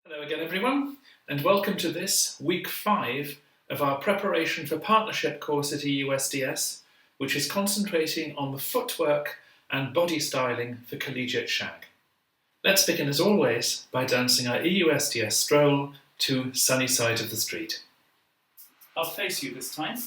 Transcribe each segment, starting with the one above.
Hello again everyone, and welcome to this week 5 of our preparation for partnership course at EUSDS, which is concentrating on the footwork and body styling for collegiate shag. Let's begin as always by dancing our EUSDS stroll to Sunny Side of the Street. I'll face you this time.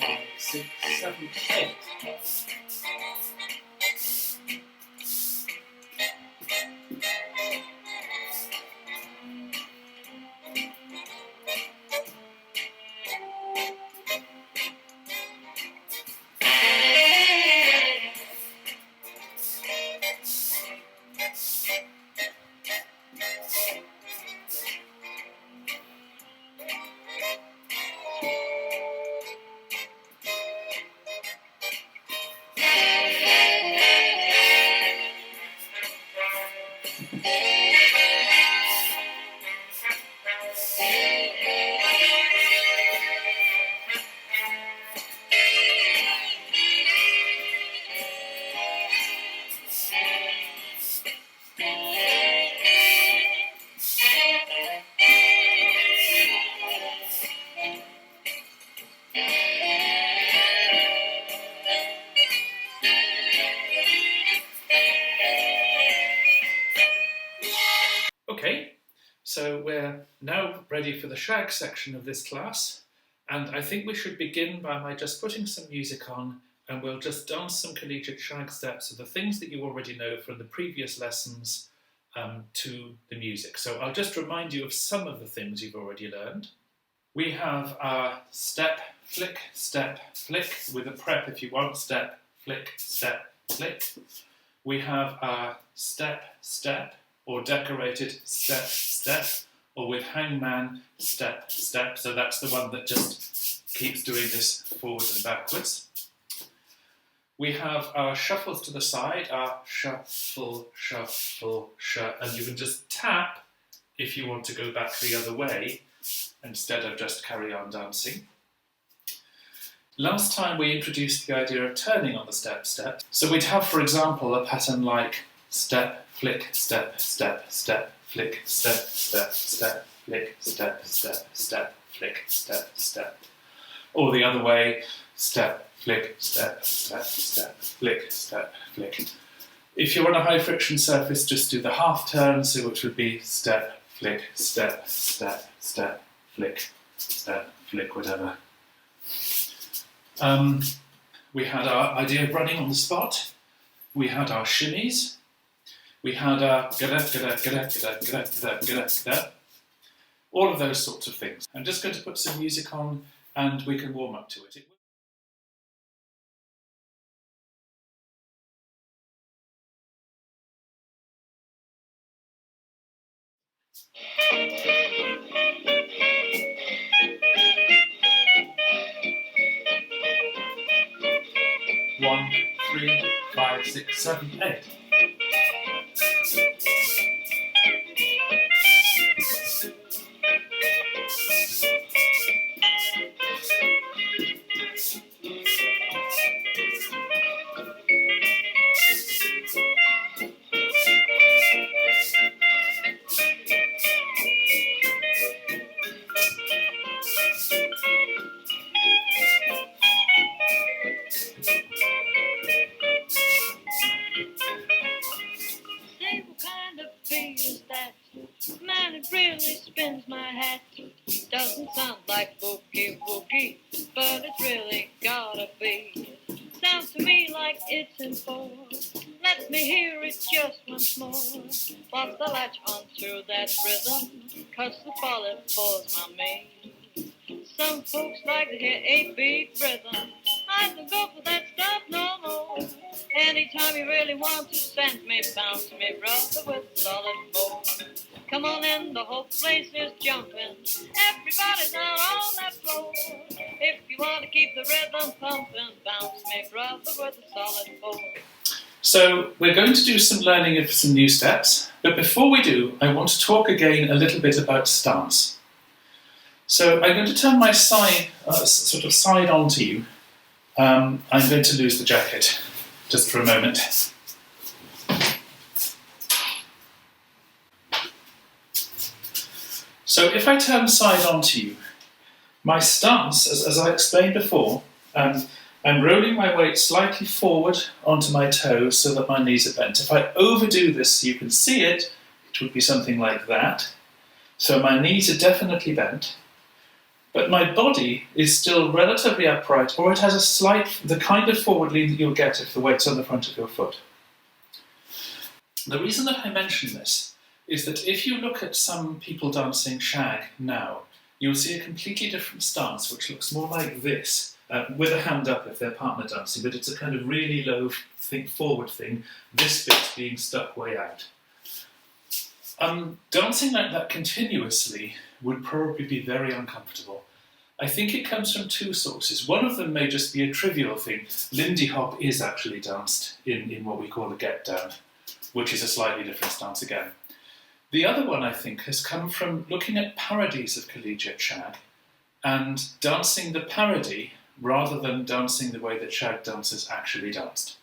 5, 6, 7, 8. Okay, so we're now ready for the shag section of this class, and I think we should begin by just putting some music on, and we'll just dance some collegiate shag steps of the things that you already know from the previous lessons to the music. So I'll just remind you of some of the things you've already learned. We have our step, flick, with a prep if you want, step, flick, flick. We have our step, or decorated step, or with hangman, step. So that's the one that just keeps doing this forwards and backwards. We have our shuffles to the side, our shuffle, and you can just tap if you want to go back the other way, instead of just carry on dancing. Last time we introduced the idea of turning on the step. So we'd have, for example, a pattern like step, flick, step, flick, step, flick, step, flick, step. Or the other way, step, flick, step, flick, step, flick. If you're on a high friction surface, just do the half turn, so which would be step, flick, step, flick, step, flick, whatever. We had our idea of running on the spot. We had our shimmies. We had our gada, all of those sorts of things. I'm just going to put some music on and we can warm up to it. 1, 3, 5, 6, 7, 8. Man, it really spins my hat. Doesn't sound like boogie woogie, but it's really gotta be. Sounds to me like it's in four. Let me hear it just once more. Once the latch onto that rhythm, 'cause the falling falls my main. Some folks like to hear 8-beat rhythm. I don't go for that stuff no more. Anytime you really want to send me, bounce me, brother, with solid four. Come on in, the whole place is jumping. Everybody's out on that floor. If you want to keep the rhythm pumping, bounce me, brother, with a solid four. So we're going to do some learning of some new steps, but before we do, I want to talk again a little bit about stance. So I'm going to turn my side on to you. I'm going to lose the jacket just for a moment. So if I turn side on to you, my stance, as I explained before, I'm rolling my weight slightly forward onto my toes so that my knees are bent. If I overdo this so you can see it, it would be something like that. So my knees are definitely bent, but my body is still relatively upright, or it has the kind of forward lean that you'll get if the weight's on the front of your foot. The reason that I mention this is that if you look at some people dancing shag now, you'll see a completely different stance, which looks more like this, with a hand up if they're partner dancing, but it's a kind of really low forward thing, this bit being stuck way out. Dancing like that continuously would probably be very uncomfortable. I think it comes from two sources. One of them may just be a trivial thing. Lindy Hop is actually danced in what we call a get down, which is a slightly different stance again. The other one, I think, has come from looking at parodies of collegiate shag and dancing the parody rather than dancing the way that shag dancers actually danced.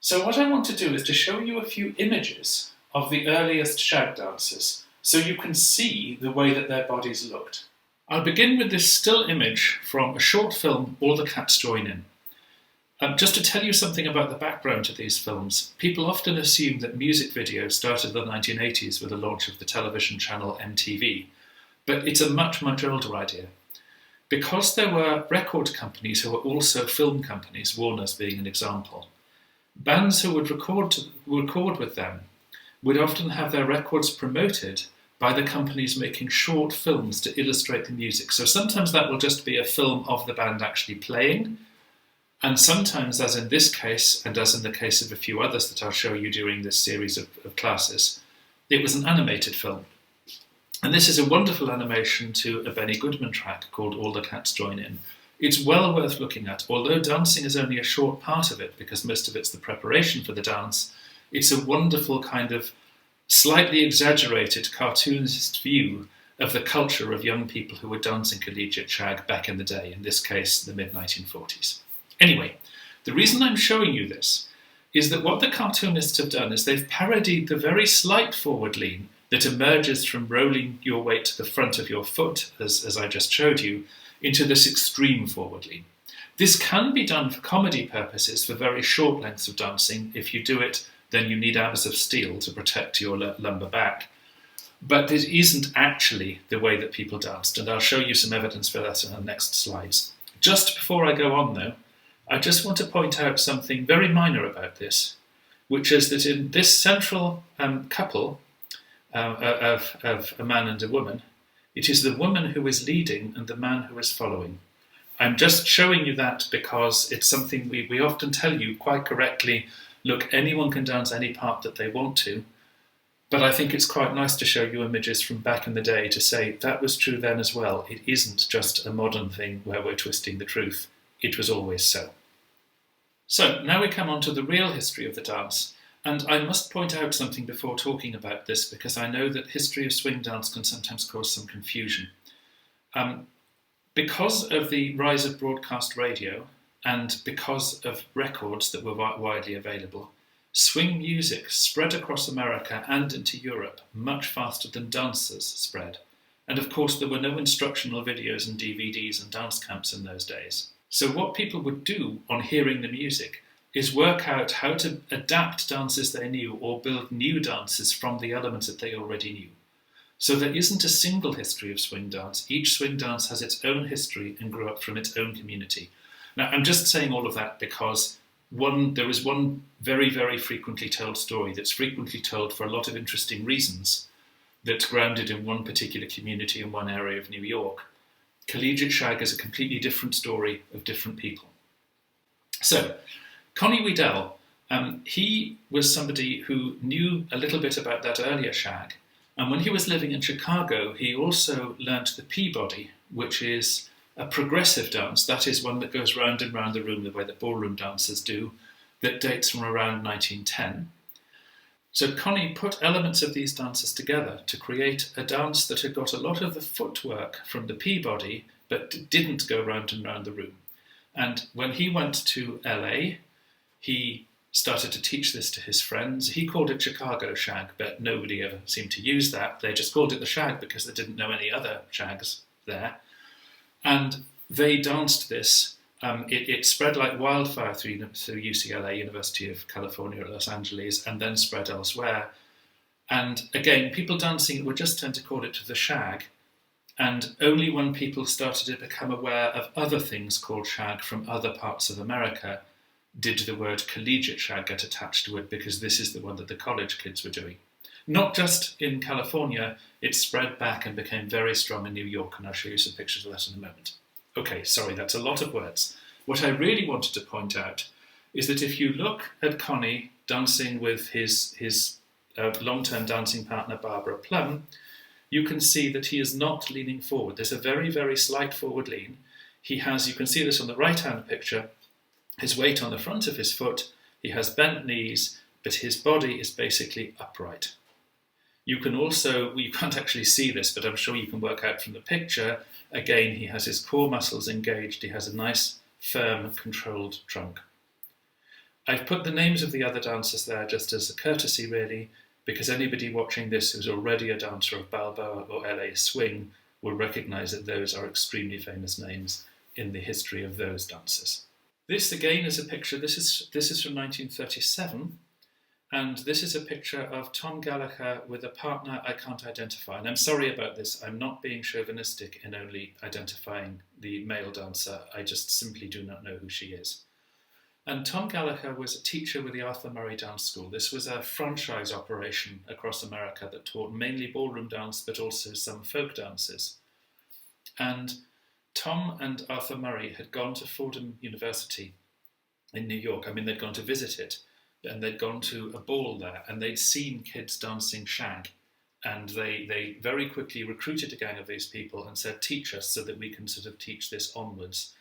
So what I want to do is to show you a few images of the earliest shag dancers so you can see the way that their bodies looked. I'll begin with this still image from a short film, All the Cats Join In. Just to tell you something about the background to these films, people often assume that music videos started in the 1980s with the launch of the television channel MTV, but it's a much, much older idea. Because there were record companies who were also film companies, Warner's being an example, bands who would record with them would often have their records promoted by the companies making short films to illustrate the music. So sometimes that will just be a film of the band actually playing, and sometimes, as in this case, and as in the case of a few others that I'll show you during this series of classes, it was an animated film. And this is a wonderful animation to a Benny Goodman track called All the Cats Join In. It's well worth looking at, although dancing is only a short part of it, because most of it's the preparation for the dance. It's a wonderful kind of slightly exaggerated cartoonist view of the culture of young people who were dancing collegiate shag back in the day, in this case, the mid-1940s. Anyway, the reason I'm showing you this is that what the cartoonists have done is they've parodied the very slight forward lean that emerges from rolling your weight to the front of your foot, as I just showed you, into this extreme forward lean. This can be done for comedy purposes for very short lengths of dancing. If you do it, then you need abs of steel to protect your lumbar back. But it isn't actually the way that people danced, and I'll show you some evidence for that in the next slides. Just before I go on, though, I just want to point out something very minor about this, which is that in this central couple of a man and a woman, it is the woman who is leading and the man who is following. I'm just showing you that because it's something we often tell you quite correctly, look, anyone can dance any part that they want to, but I think it's quite nice to show you images from back in the day to say that was true then as well. It isn't just a modern thing where we're twisting the truth. It was always so. So now we come on to the real history of the dance, and I must point out something before talking about this because I know that history of swing dance can sometimes cause some confusion. Because of the rise of broadcast radio and because of records that were widely available, swing music spread across America and into Europe much faster than dances spread. And of course there were no instructional videos and DVDs and dance camps in those days. So what people would do on hearing the music is work out how to adapt dances they knew or build new dances from the elements that they already knew. So there isn't a single history of swing dance. Each swing dance has its own history and grew up from its own community. Now, I'm just saying all of that because there is one very, very frequently told story that's frequently told for a lot of interesting reasons that's grounded in one particular community in one area of New York. Collegiate shag is a completely different story of different people. So, Connie Weedell, he was somebody who knew a little bit about that earlier shag, and when he was living in Chicago, he also learnt the Peabody, which is a progressive dance. That is one that goes round and round the room the way that ballroom dancers do, that dates from around 1910. So Connie put elements of these dances together to create a dance that had got a lot of the footwork from the Peabody, but didn't go round and round the room. And when he went to LA, he started to teach this to his friends. He called it Chicago Shag, but nobody ever seemed to use that. They just called it the Shag because they didn't know any other shags there. And they danced this. It spread like wildfire through UCLA, University of California at Los Angeles, and then spread elsewhere. And again, people dancing would just tend to call it the Shag. And only when people started to become aware of other things called shag from other parts of America did the word collegiate shag get attached to it, because this is the one that the college kids were doing. Not just in California, it spread back and became very strong in New York, and I'll show you some pictures of that in a moment. Okay, sorry, that's a lot of words. What I really wanted to point out is that if you look at Connie dancing with his long-term dancing partner, Barbara Plum, you can see that he is not leaning forward. There's a very, very slight forward lean. He has, you can see this on the right-hand picture, his weight on the front of his foot, he has bent knees, but his body is basically upright. You can also, you can't actually see this, but I'm sure you can work out from the picture, again, he has his core muscles engaged, he has a nice, firm, controlled trunk. I've put the names of the other dancers there just as a courtesy, really, because anybody watching this who's already a dancer of Balboa or LA Swing will recognise that those are extremely famous names in the history of those dancers. This again is a picture, this is from 1937, and this is a picture of Tom Gallagher with a partner I can't identify. And I'm sorry about this, I'm not being chauvinistic in only identifying the male dancer, I just simply do not know who she is. And Tom Gallagher was a teacher with the Arthur Murray Dance School. This was a franchise operation across America that taught mainly ballroom dance, but also some folk dances. And Tom and Arthur Murray had gone to Fordham University in New York. I mean, they'd gone to visit it, and they'd gone to a ball there, and they'd seen kids dancing shag. And they very quickly recruited a gang of these people and said, teach us so that we can sort of teach this onwards.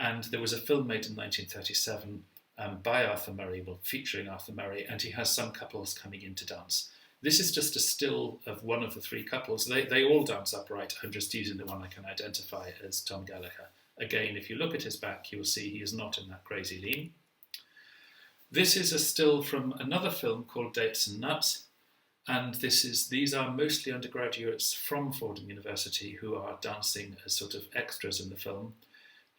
And there was a film made in 1937 by Arthur Murray, well, featuring Arthur Murray, and he has some couples coming in to dance. This is just a still of one of the three couples. They all dance upright. I'm just using the one I can identify as Tom Gallagher. Again, if you look at his back, you'll see he is not in that crazy lean. This is a still from another film called Dates and Nuts, and these are mostly undergraduates from Fordham University who are dancing as sort of extras in the film.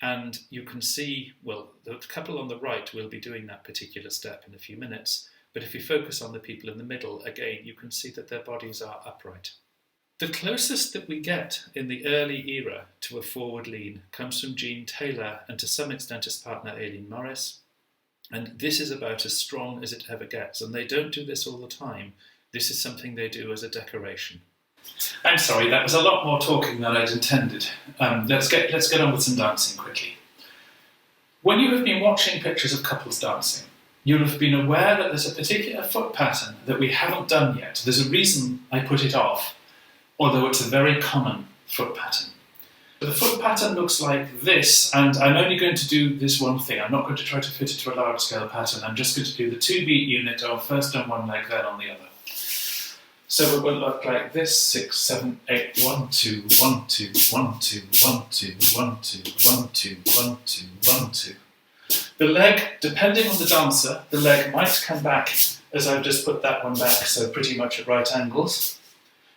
And you can see, well, the couple on the right will be doing that particular step in a few minutes, but if you focus on the people in the middle, again, you can see that their bodies are upright. The closest that we get in the early era to a forward lean comes from Gene Taylor and to some extent his partner Aileen Morris. And this is about as strong as it ever gets. And they don't do this all the time. This is something they do as a decoration. I'm sorry, that was a lot more talking than I'd intended. Let's get on with some dancing quickly. When you have been watching pictures of couples dancing, you'll have been aware that there's a particular foot pattern that we haven't done yet. There's a reason I put it off, although it's a very common foot pattern. The foot pattern looks like this, and I'm only going to do this one thing. I'm not going to try to fit it to a large scale pattern. I'm just going to do the 2-beat unit of first on one leg, then on the other. So it will look like this: 6, 7, 8, 1, 2, 1, 2, 1, 2, 1, 2, 1, 2, 1, 2, 1, 2, 1, 2. The leg, depending on the dancer, the leg might come back as I've just put that one back, so pretty much at right angles.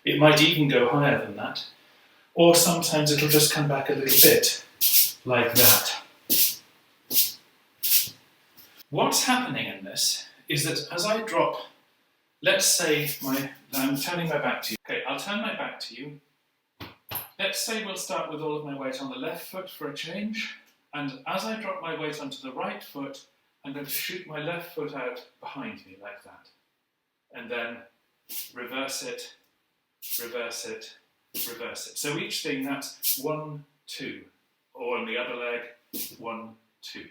It might even go higher than that. Or sometimes it'll just come back a little bit, like that. What's happening in this is that as I drop, let's say I'm turning my back to you. Okay, I'll turn my back to you. Let's say we'll start with all of my weight on the left foot for a change. And as I drop my weight onto the right foot, I'm going to shoot my left foot out behind me like that. And then reverse it, reverse it, reverse it. So each thing, that's 1, 2. Or on the other leg, 1, 2.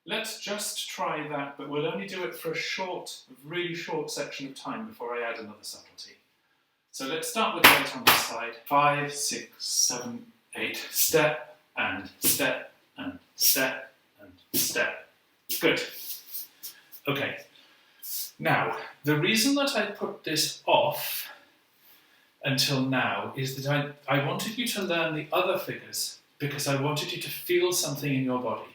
Let's just try that, but we'll only do it for a really short section of time before I add another subtlety. So let's start with weight on this side. 5, 6, 7, 8. Step and step and step and step. Good. Okay. Now, the reason that I put this off until now is that I wanted you to learn the other figures because I wanted you to feel something in your body.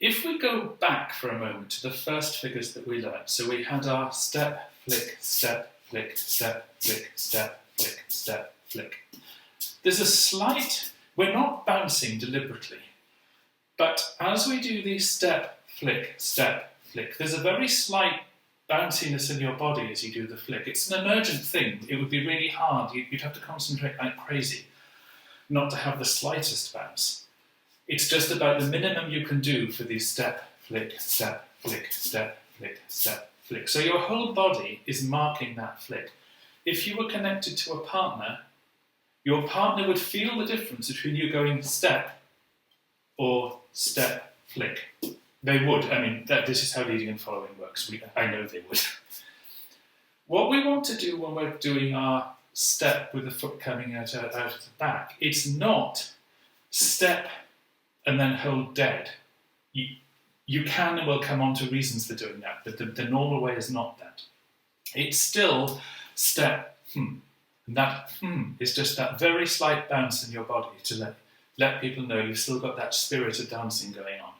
If we go back for a moment to the first figures that we learned, so we had our step, flick, step, flick, step, flick, step, flick, step, flick. There's a slight, we're not bouncing deliberately, but as we do these step, flick, there's a very slight bounciness in your body as you do the flick. It's an emergent thing. It would be really hard. You'd have to concentrate like crazy not to have the slightest bounce. It's just about the minimum you can do for these step, flick, step, flick, step, flick, step, flick. So your whole body is marking that flick. If you were connected to a partner, your partner would feel the difference between you going step or step, flick. They would. I mean, this is how leading and following works. I know they would. What we want to do when we're doing our step with the foot coming out of the back, it's not step and then hold dead. You can and will come on to reasons for doing that, but the normal way is not that. It's still step, And that is just that very slight bounce in your body to let people know you've still got that spirit of dancing going on.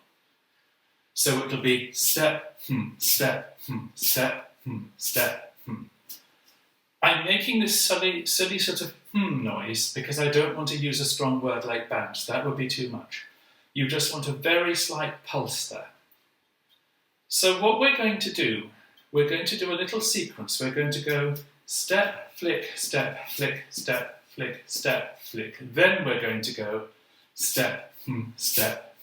So it'll be step, step, step, step, I'm making this silly sort of noise because I don't want to use a strong word like bounce. That would be too much. You just want a very slight pulse there. So what we're going to do a little sequence. We're going to go step, flick, step, flick, step, flick, step, flick. Then we're going to go step, step,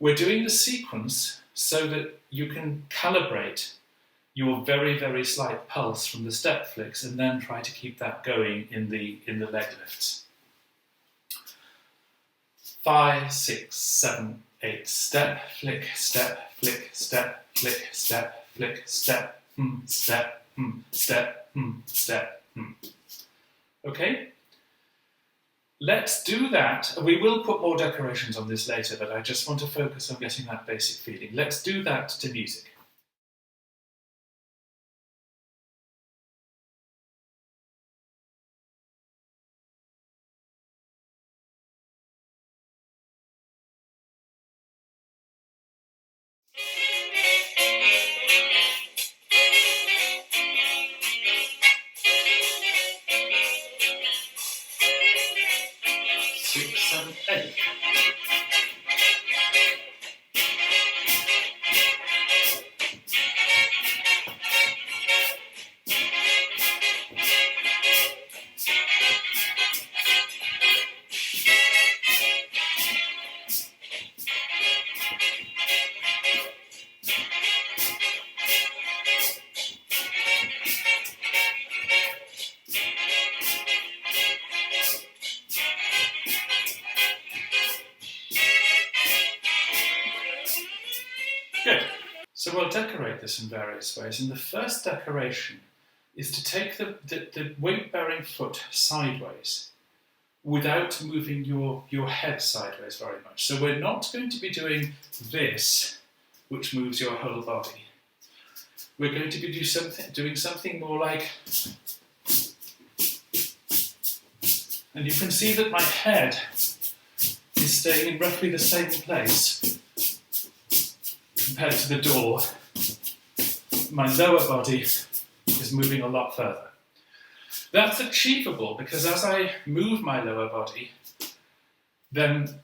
We're doing the sequence so that you can calibrate your very, very slight pulse from the step flicks and then try to keep that going in the leg lifts. 5, 6, 7, 8. Step, flick, step, flick, step, flick, step, flick, step, step, step, step. Okay? Let's do that. We will put more decorations on this later, but I just want to focus on getting that basic feeling. Let's do that to music. Good. So we'll decorate this in various ways. And the first decoration is to take the weight-bearing foot sideways without moving your head sideways very much. So we're not going to be doing this, which moves your whole body. We're going to be doing something more like... And you can see that my head is staying in roughly the same place compared to the door. My lower body is moving a lot further. That's achievable because as I move my lower body, then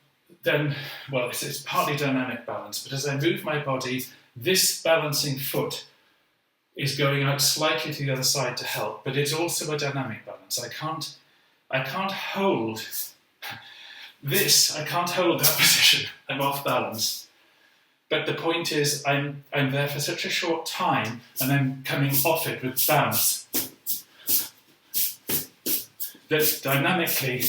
well, it's partly dynamic balance, but as I move my body, this balancing foot is going out slightly to the other side to help, but it's also a dynamic balance. I can't hold this, I can't hold that position. I'm off balance. But the point is, I'm there for such a short time, and I'm coming off it with bounce, that dynamically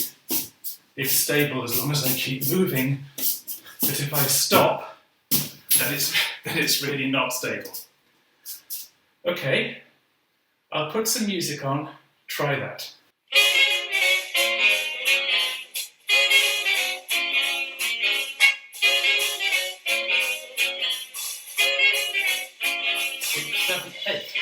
it's stable as long as I keep moving. But if I stop, then it's really not stable. Okay, I'll put some music on. Try that. 7th, 8th.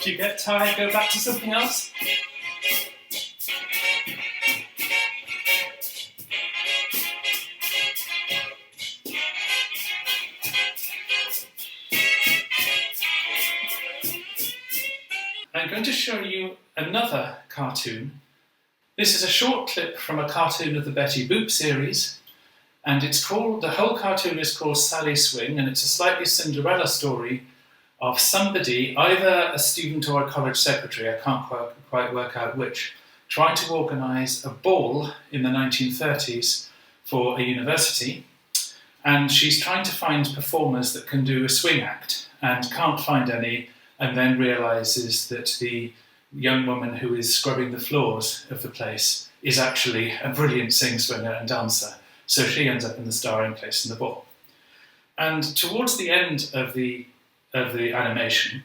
Do you get tired, go back to something else? I'm going to show you another cartoon. This is a short clip from a cartoon of the Betty Boop series, and the whole cartoon is called Sally Swing, and it's a slightly Cinderella story of somebody, either a student or a college secretary, I can't quite work out which, trying to organise a ball in the 1930s for a university, and she's trying to find performers that can do a swing act and can't find any, and then realises that the young woman who is scrubbing the floors of the place is actually a brilliant swinger and dancer. So she ends up in the starring place in the ball. And towards the end of the animation,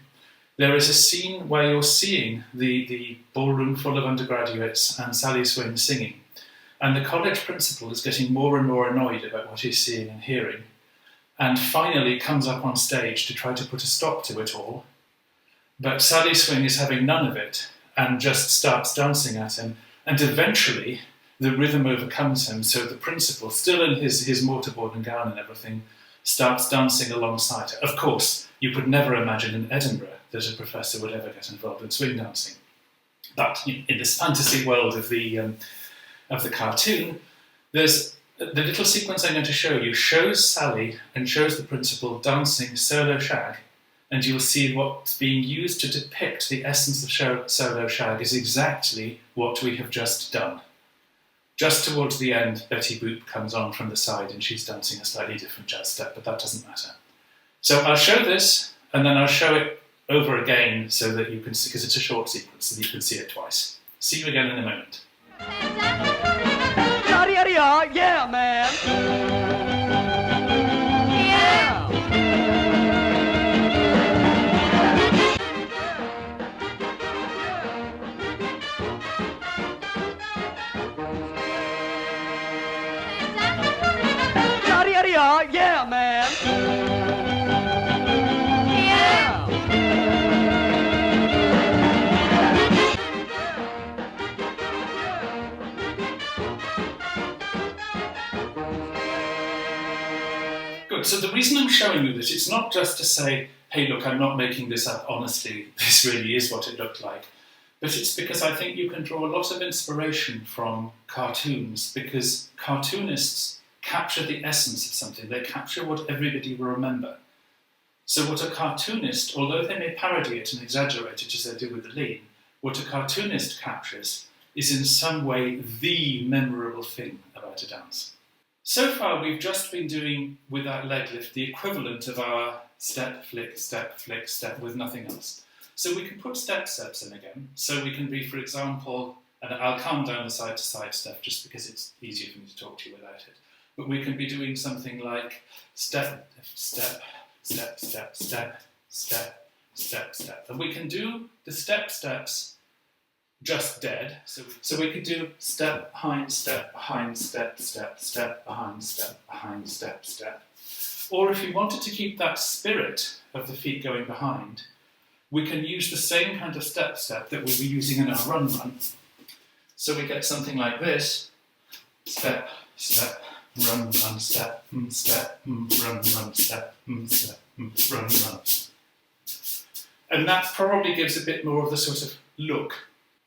there is a scene where you're seeing the ballroom full of undergraduates and Sally Swing singing. And the college principal is getting more and more annoyed about what he's seeing and hearing, and finally comes up on stage to try to put a stop to it all. But Sally Swing is having none of it and just starts dancing at him, and eventually the rhythm overcomes him, so the principal, still in his mortarboard and gown and everything, starts dancing alongside her. Of course, you could never imagine in Edinburgh that a professor would ever get involved in swing dancing. But in this fantasy world of the cartoon, there's the little sequence I'm going to show you shows Sally and shows the principal dancing solo shag, and you'll see what's being used to depict the essence of solo shag is exactly what we have just done. Just towards the end, Betty Boop comes on from the side and she's dancing a slightly different jazz step, but that doesn't matter. So I'll show this, and then I'll show it over again so that you can see, because it's a short sequence, so that you can see it twice. See you again in a moment. Yeah, man! Yeah, man! Good, so the reason I'm showing you this, it's not just to say, hey look, I'm not making this up, honestly, this really is what it looked like. But it's because I think you can draw a lot of inspiration from cartoons, because cartoonists capture the essence of something. They capture what everybody will remember. So what a cartoonist, although they may parody it and exaggerate it as they do with the lean, what a cartoonist captures is in some way the memorable thing about a dance. So far we've just been doing, with that leg lift, the equivalent of our step, flick, step, with nothing else. So we can put steps in again. So we can be, for example, and I'll calm down the side-to-side stuff just because it's easier for me to talk to you without it. But we can be doing something like step, step, step, step, step, step, step, step. And we can do the steps just dead. So we could do step, behind, step, step, step, behind, step, step. Or if you wanted to keep that spirit of the feet going behind, we can use the same kind of step that we were using in our run. So we get something like this: step, step, run, step, step, run, step, step, run. And that probably gives a bit more of the sort of look.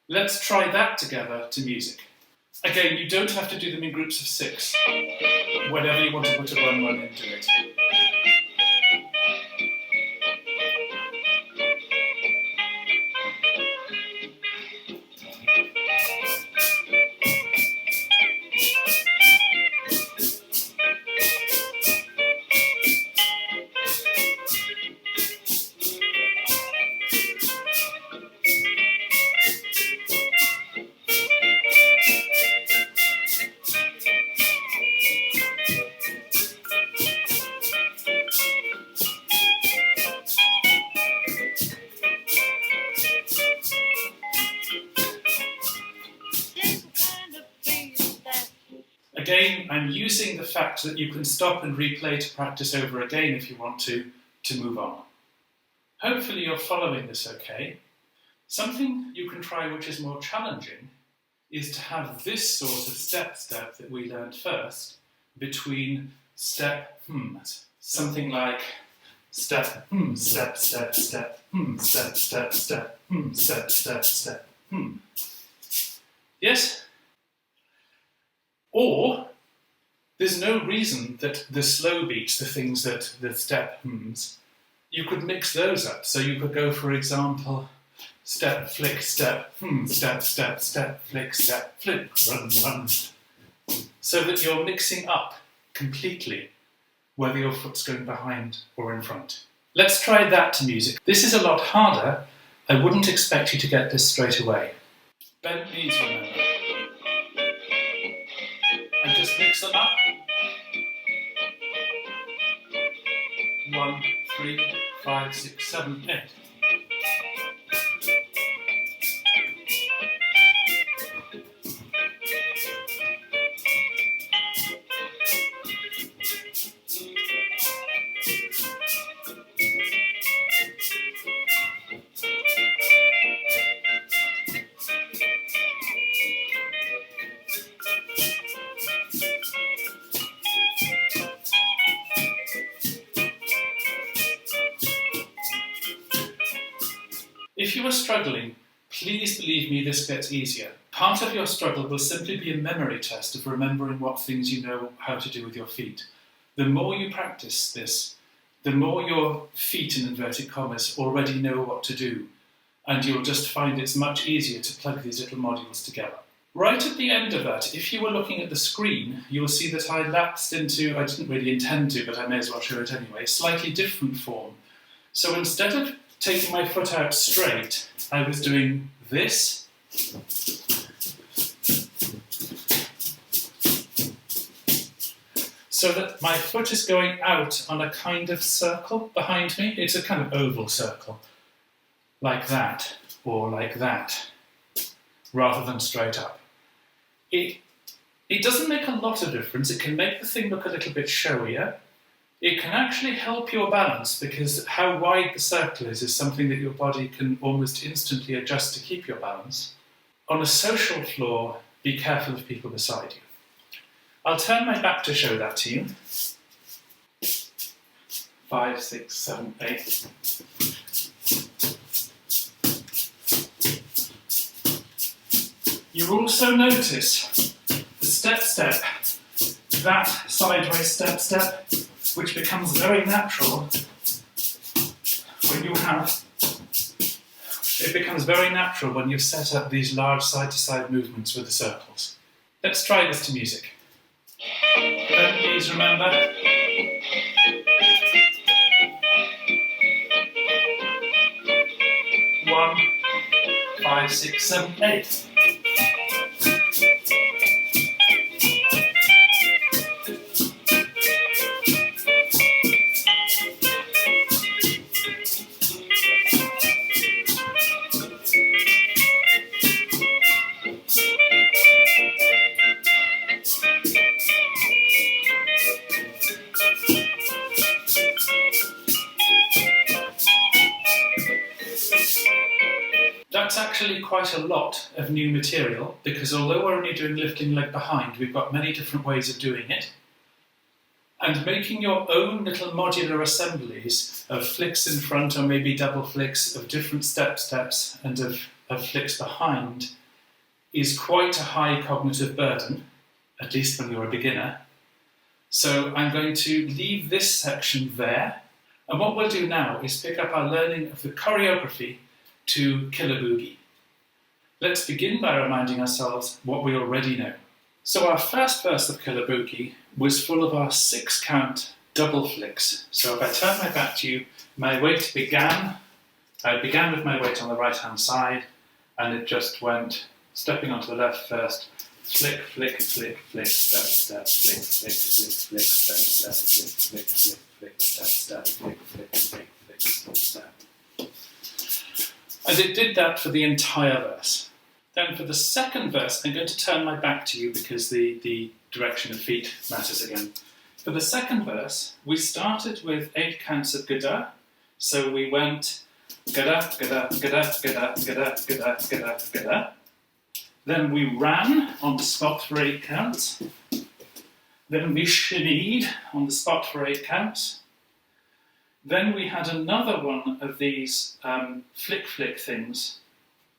Let's try that together to music. Again, you don't have to do them in groups of 6. Whenever you want to put a run into it. Again, I'm using the fact that you can stop and replay to practice over again if you want to move on. Hopefully you're following this okay. Something you can try which is more challenging is to have this sort of step that we learned first between step hms. Something like step step step step step step step step step step Yes? Or there's no reason that the slow beats, the things that the step hms, you could mix those up. So you could go, for example, step, flick, step, step, step, step, flick, step, flick, run, run. So that you're mixing up completely whether your foot's going behind or in front. Let's try that to music. This is a lot harder. I wouldn't expect you to get this straight away. Bent knees, remember. And just mix them up. 1, 3, 5, 6, 7, 8. If you are struggling, please believe me, this gets easier. Part of your struggle will simply be a memory test of remembering what things you know how to do with your feet. The more you practice this, the more your feet, in inverted commas, already know what to do, and you'll just find it's much easier to plug these little modules together. Right at the end of that, if you were looking at the screen, you'll see that I lapsed into, I didn't really intend to, but I may as well show it anyway, a slightly different form. So instead of taking my foot out straight, I was doing this. So that my foot is going out on a kind of circle behind me. It's a kind of oval circle, like that, or like that, rather than straight up. It doesn't make a lot of difference. It can make the thing look a little bit showier. It can actually help your balance because how wide the circle is something that your body can almost instantly adjust to keep your balance. On a social floor, be careful of people beside you. I'll turn my back to show that to you. 5, 6, 7, 8. You also notice the step, that sideways step, which becomes very natural when you have, it becomes very natural when you've set up these large side-to-side movements with the circles. Let's try this to music. Please remember. 1, 5, 6, 7, 8. That's actually quite a lot of new material because although we're only doing lifting leg behind, we've got many different ways of doing it. And making your own little modular assemblies of flicks in front or maybe double flicks of different steps and of flicks behind is quite a high cognitive burden, at least when you're a beginner. So I'm going to leave this section there. And what we'll do now is pick up our learning of the choreography to Killer Boogie. Let's begin by reminding ourselves what we already know. So our first verse of Killer Boogie was full of our 6-count double flicks. So if I turn my back to you, my weight began with my weight on the right hand side, and it just went stepping onto the left first, flick, flick, flick, flick, step, flick, flick, flick, flick, step, flick, flick, flick, step, flick, flick, flick, flick, step. And it did that for the entire verse. Then for the second verse, I'm going to turn my back to you because the direction of feet matters again. For the second verse, we started with 8 counts of gada. So we went gada, gada, gada, gada, gada, gada, gada, gada. Then we ran on the spot for 8 counts. Then we shinnied on the spot for 8 counts. Then we had another one of these flick things,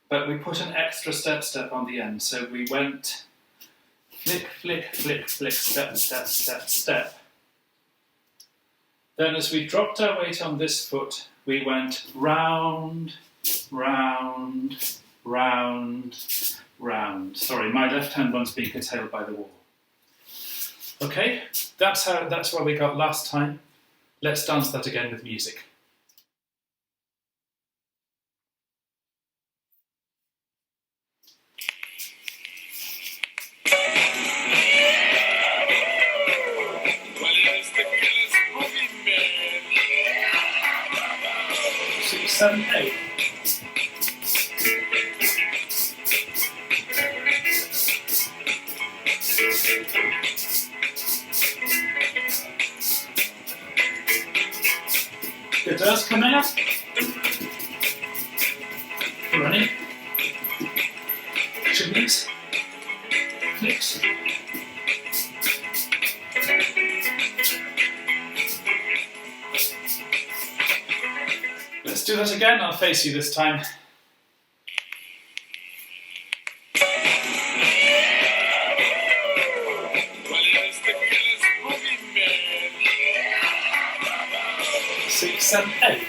but we put an extra step on the end. So we went flick, flick, flick, flick, step, step, step, step. Then as we dropped our weight on this foot, we went round, round, round, round. Sorry, my left hand one's being curtailed by the wall. Okay, that's where we got last time. Let's dance that again with music. Six, seven, eight. Guitars coming up. Running. Shimmies. Flicks. Let's do that again. I'll face you this time. Six, seven, eight.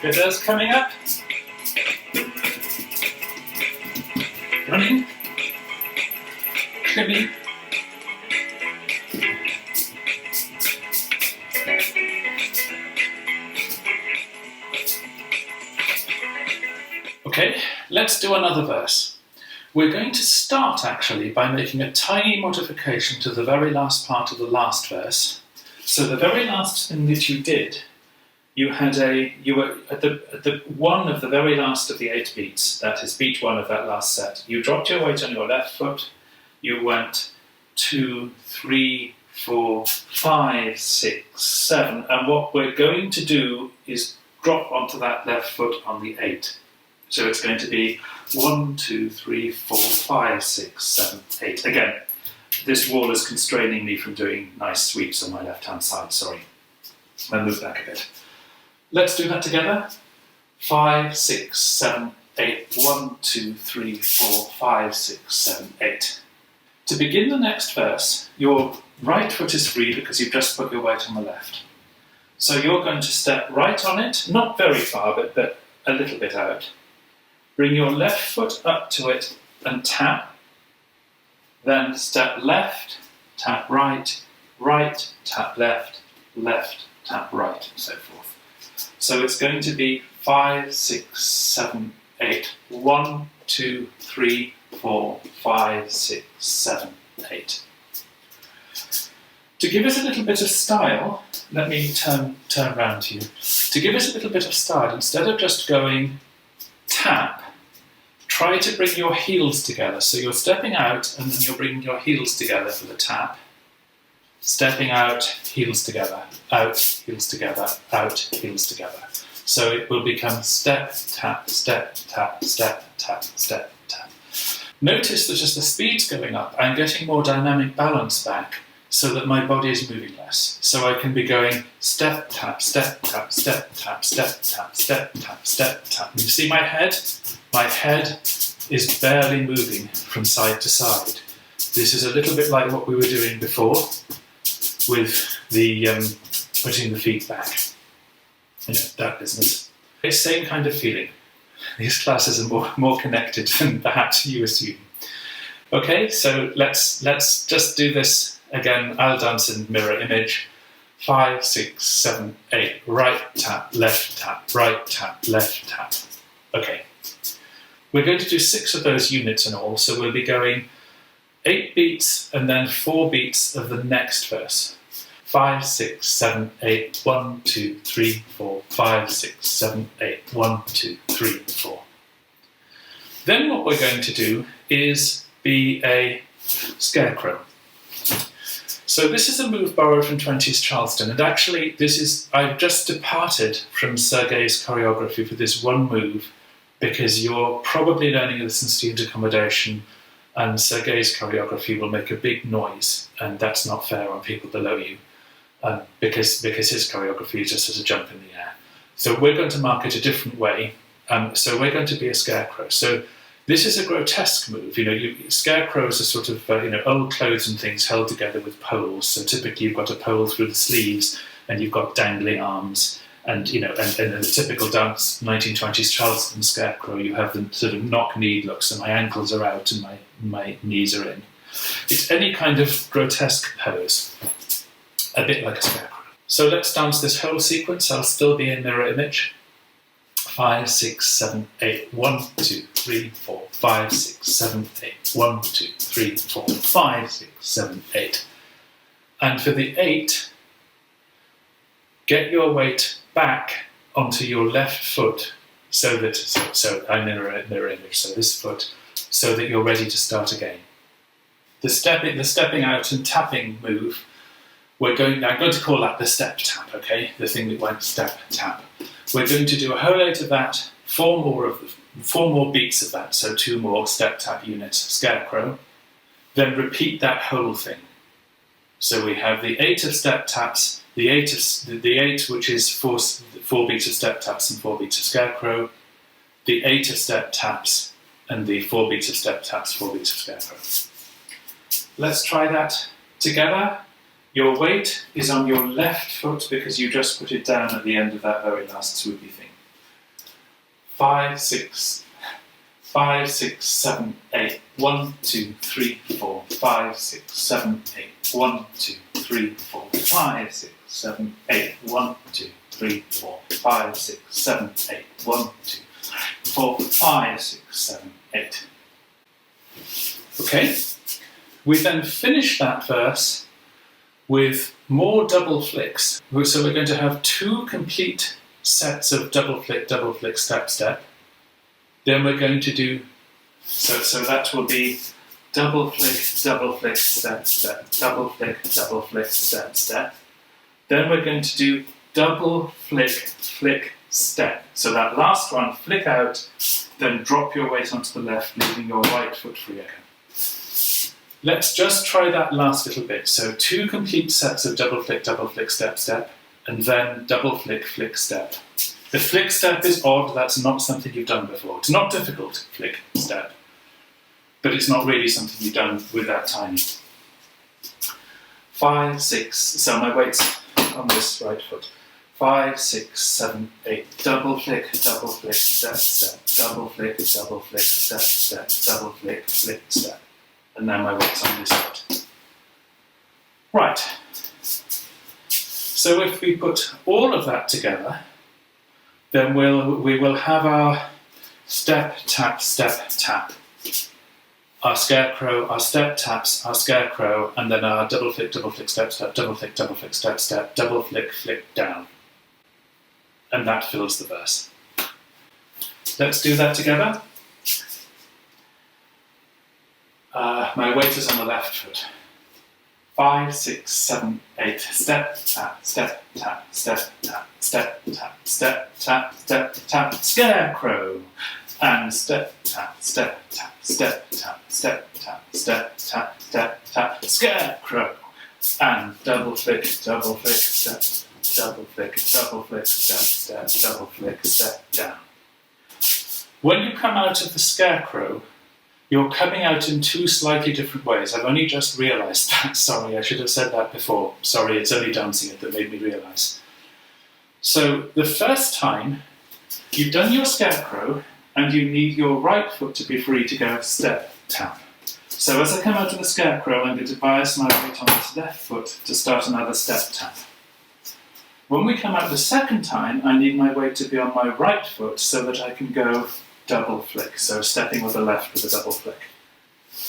Guitars coming up. Running. Shimmy. Okay, let's do another verse. We're going to start actually by making a tiny modification to the very last part of the last verse. So the very last thing that you did, you were at the one of the very last of the 8 beats, that is beat 1 of that last set. You dropped your weight on your left foot, you went 2, 3, 4, 5, 6, 7, and what we're going to do is drop onto that left foot on the 8. So it's going to be 1, 2, 3, 4, 5, 6, 7, 8. Again, this wall is constraining me from doing nice sweeps on my left-hand side, sorry. I'll move back a bit. Let's do that together. 5, 6, 7, 8. 1, 2, 3, 4, 5, 6, 7, 8. To begin the next verse, your right foot is free because you've just put your weight on the left. So you're going to step right on it, not very far, but a little bit out. Bring your left foot up to it and tap. Then step left, tap right, right, tap left, left, tap right, and so forth. So it's going to be 5, 6, 7, 8. 1, 2, 3, 4, 5, 6, 7, 8. To give us a little bit of style, let me turn round to you. To give us a little bit of style, instead of just going tap, try to bring your heels together. So you're stepping out and then you're bringing your heels together for the tap. Stepping out, heels together, out, heels together, out, heels together. So it will become step, tap, step, tap, step, tap, step, tap. Notice that as the speed's going up, I'm getting more dynamic balance back so that my body is moving less. So I can be going step, tap, step, tap, step, tap, step, tap, step, tap, step, tap. You see my head? My head is barely moving from side to side. This is a little bit like what we were doing before with the putting the feet back. That business. It's the same kind of feeling. These classes are more connected than perhaps you assume. Okay, so let's just do this again. I'll dance in mirror image. 5, 6, 7, 8. Right tap, left tap, right tap, left tap. Okay. We're going to do 6 of those units in all, so we'll be going 8 beats and then 4 beats of the next verse. 5, 6, 7, 8, 1, 2, 3, 4, 5, 6, 7, 8, 1, 2, 3, 4. Then what we're going to do is be a scarecrow. So this is a move borrowed from 20s Charleston, and actually I've just departed from Sergei's choreography for this one move because you're probably learning this in student accommodation and Sergei's choreography will make a big noise, and that's not fair on people below you because his choreography is just as a jump in the air. So we're going to mark it a different way. So we're going to be a scarecrow. So this is a grotesque move. Scarecrows are sort of old clothes and things held together with poles. So typically you've got a pole through the sleeves, and you've got dangling arms, and in the typical dance 1920s Charleston scarecrow, you have the sort of knock-kneed look. So my ankles are out and my knees are in. It's any kind of grotesque pose, a bit like a scarecrow. So let's dance this whole sequence. I'll still be in mirror image. 5, 6, 7, 8, 1, 2, 3, 4, 5, 6, 7, 8, 1, 2, 3, 4, 5, 6, 7, 8. And for the 8, get your weight back onto your left foot so I'm in a mirror image, so this foot, so that you're ready to start again. The stepping out and tapping move, I'm going to call that the step tap, okay? The thing that went step tap. We're going to do a whole load of that, 4 more beats of that, so 2 more step tap units, scarecrow. Then repeat that whole thing. So we have the 8 of step taps, the 8 which is 4 beats of step taps and 4 beats of scarecrow, the 8 of step taps, and the 4 beats of step taps, 4 beats of scarecrow. Let's try that together. Your weight is on your left foot because you just put it down at the end of that very last swoopy thing. 5, 6, 7, 8. 1, 2, 3, 4, 5, 6, 7, 8. 1, 2, 3, 4, 5, 6, 7, 8. 1, 2, 3, 4, 5, 6, 7, 8. 1, 2, 4, 5, 6, 7, 8. Okay? We then finish that verse with more double flicks. So we're going to have 2 complete sets of double flick, step, step. Then we're going to do, so that will be double flick, step, step, double flick, step, step. Then we're going to do double flick, step. So that last one, flick out, then drop your weight onto the left, leaving your right foot free again. Let's just try that last little bit. So 2 complete sets of double flick, step, step, and then double flick, step. The flick step is odd, that's not something you've done before. It's not difficult, flick, step, but it's not really something you've done with that tiny. 5, 6, so my weight's on this right foot. 5, 6, 7, 8, double flick, step, step, double flick, step, step, double flick, step. And now my weight's on this foot. Right. So if we put all of that together, then we will have our step, tap, our scarecrow, our step taps, our scarecrow, and then our double flick, step, step, double flick, step, step, double flick, down. And that fills the verse. Let's do that together. My weight is on the left foot. 5, 6, 7, 8. Step, tap, step, tap, step, tap, step, tap, step, tap, step, tap, scarecrow. And step, tap, step, tap, step, tap, step, tap, step, tap, step, tap, scarecrow. And double flick, step, double flick, step, double flick, step, down. When you come out of the scarecrow, you're coming out in 2 slightly different ways. I've only just realised that. Sorry, I should have said that before. Sorry, it's only dancing it that made me realise. So the first time, you've done your scarecrow, and you need your right foot to be free to go step, tap. So as I come out of the scarecrow, I'm going to bias my weight on this left foot to start another step, tap. When we come out the second time, I need my weight to be on my right foot so that I can go double flick, so stepping with the left with a double flick.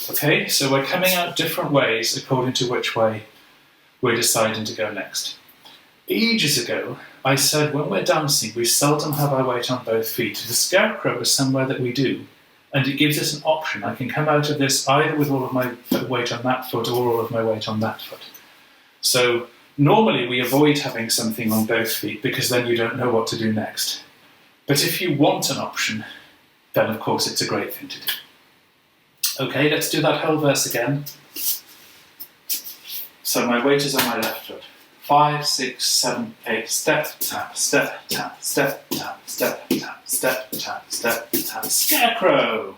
Okay, so we're coming out different ways according to which way we're deciding to go next. Ages ago, I said when we're dancing, we seldom have our weight on both feet. The scarecrow is somewhere that we do, and it gives us an option. I can come out of this either with all of my weight on that foot or all of my weight on that foot. So normally we avoid having something on both feet because then you don't know what to do next. But if you want an option, then of course it's a great thing to do. Okay, let's do that whole verse again. So my weight is on my left foot. 5, 6, 7, 8. Step, tap, step, tap, step, tap, step, tap, step, tap, step, tap. Scarecrow!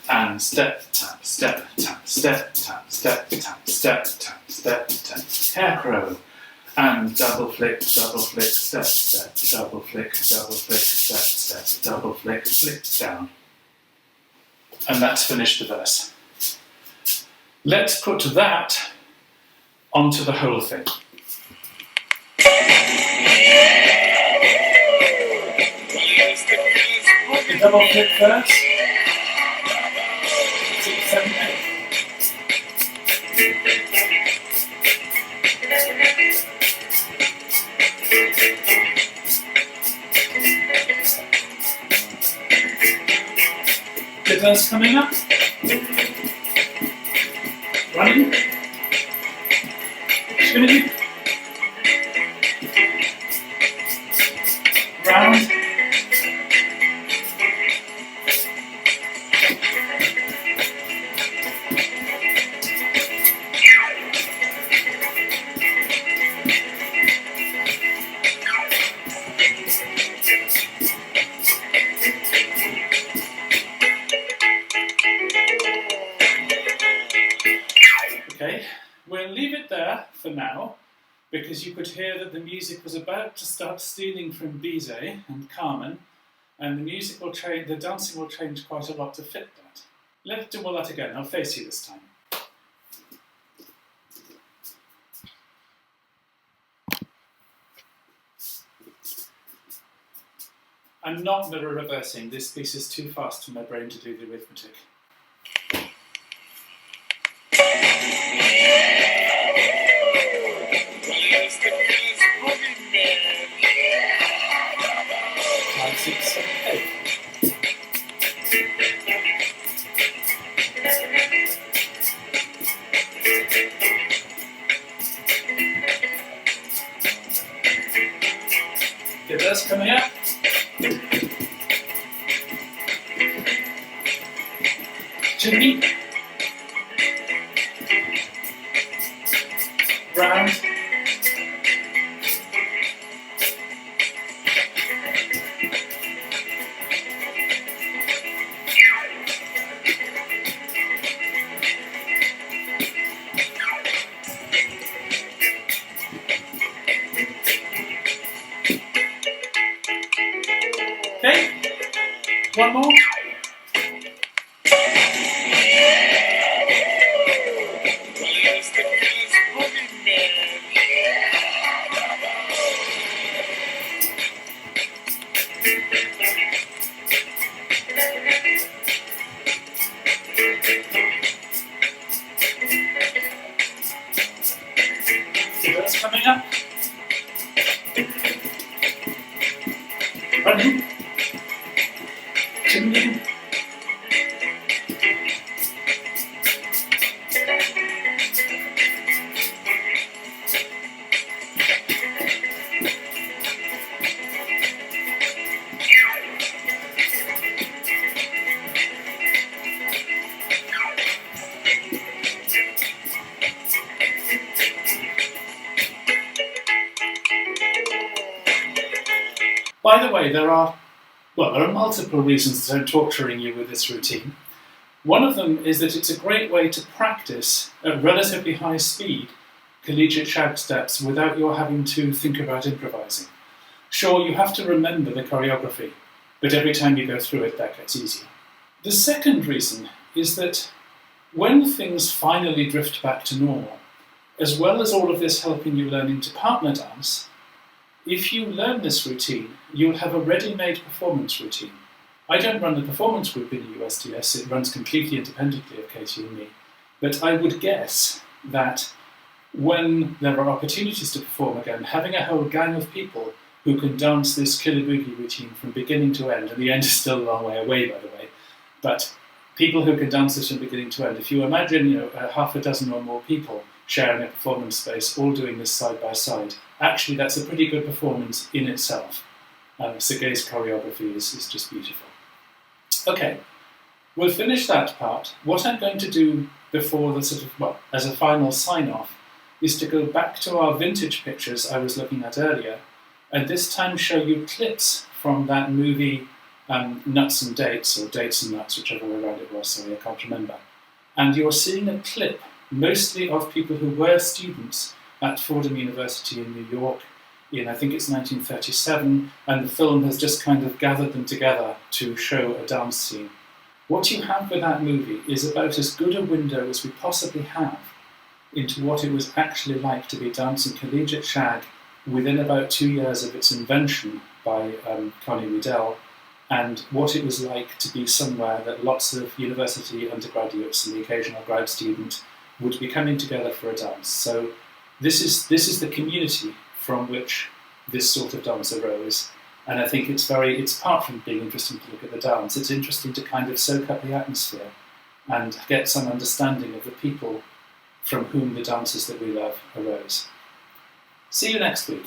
And step, tap, step, tap, step, tap, step, tap, step, tap, step, tap. Scarecrow! And double flick, step, step, double flick, step, step, double flick down. And that's finished the verse. Let's put that onto the whole thing. The double flick first. 6, 7, 8. The verse coming up. Running. Spinning. Round. Okay, we'll leave it there for now, because you could hear that the music was about to start stealing from Bizet and Carmen, and the dancing will change quite a lot to fit that. Let's do all that again. I'll face you this time. I'm not mirror reversing. This piece is too fast for my brain to do the arithmetic. 5, 6, 7, 8. The verse coming up. Chimney. Round. Okay, one more. That's coming up. Running. Chimney. By the way, there are multiple reasons that I'm torturing you with this routine. One of them is that it's a great way to practice at relatively high speed collegiate shag steps without your having to think about improvising. Sure, you have to remember the choreography, but every time you go through it, that gets easier. The second reason is that when things finally drift back to normal, as well as all of this helping you learning to partner dance, if you learn this routine, you'll have a ready-made performance routine. I don't run the performance group in the USDS, it runs completely independently of Katie and me, but I would guess that when there are opportunities to perform again, having a whole gang of people who can dance this Killer Boogie routine from beginning to end, and the end is still a long way away, by the way, but people who can dance this from beginning to end. If you imagine, half a dozen or more people sharing a performance space, all doing this side by side, actually that's a pretty good performance in itself. Sergei's choreography is just beautiful. Okay, we'll finish that part. What I'm going to do before the as a final sign-off, is to go back to our vintage pictures I was looking at earlier, and this time show you clips from that movie Nuts and Dates, or Dates and Nuts, whichever way around it was, sorry, I can't remember. And you're seeing a clip, mostly of people who were students at Fordham University in New York in, I think it's 1937, and the film has just kind of gathered them together to show a dance scene. What you have with that movie is about as good a window as we possibly have into what it was actually like to be dancing collegiate shag within about 2 years of its invention by Connie Riedel, and what it was like to be somewhere that lots of university undergraduates and the occasional grad student would be coming together for a dance. So this is the community from which this sort of dance arose, and I think it's apart from being interesting to look at the dance, it's interesting to kind of soak up the atmosphere and get some understanding of the people from whom the dances that we love arose. See you next week.